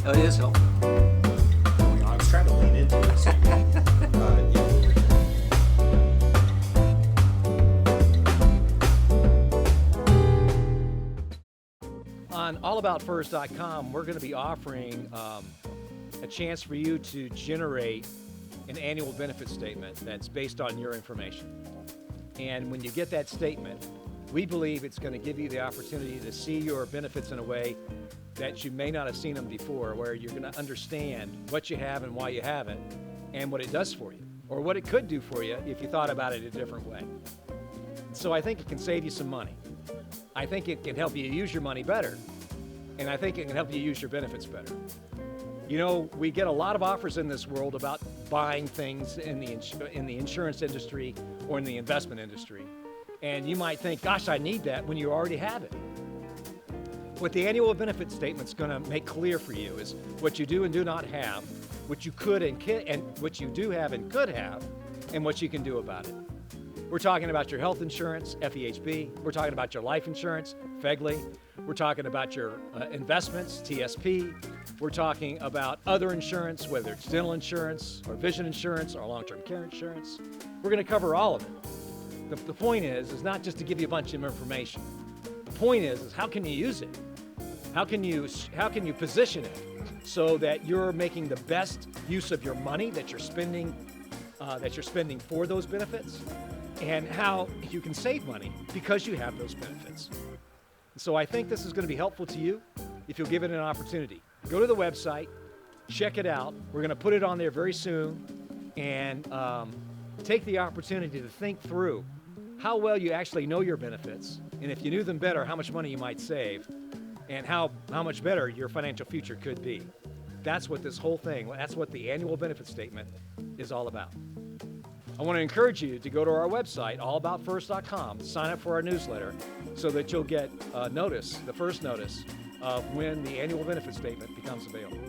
Oh, it is helpful. I was trying to lean into it. So, yeah. On allaboutfurs.com, we're going to be offering a chance for you to generate an annual benefit statement that's based on your information. And when you get that statement, we believe it's going to give you the opportunity to see your benefits in a way that you may not have seen them before, where you're going to understand what you have and why you have it and what it does for you, or what it could do for you if you thought about it a different way. So I think it can save you some money. I think it can help you use your money better, and I think it can help you use your benefits better. You know, we get a lot of offers in this world about buying things in the insurance industry or in the investment industry, and you might think, gosh, I need that, when you already have it. What the annual benefit statement's going to make clear for you is what you do and do not have, what you could and what you do have and could have, and what you can do about it. We're talking about your health insurance, FEHB. We're talking about your life insurance, FEGLI. We're talking about your investments, TSP. We're talking about other insurance, whether it's dental insurance or vision insurance or long-term care insurance. We're going to cover all of it. The point is not just to give you a bunch of information. The point is how can you use it? How can you position it so that you're making the best use of your money that you're spending for those benefits, and how you can save money because you have those benefits. So I think this is going to be helpful to you if you'll give it an opportunity. Go to the website, check it out. We're going to put it on there very soon, and take the opportunity to think through how well you actually know your benefits, and if you knew them better, how much money you might save, and how much better your financial future could be. That's what this whole thing, that's what the annual benefit statement is all about. I want to encourage you to go to our website, allaboutfurs.com, sign up for our newsletter so that you'll get the first notice of when the annual benefit statement becomes available.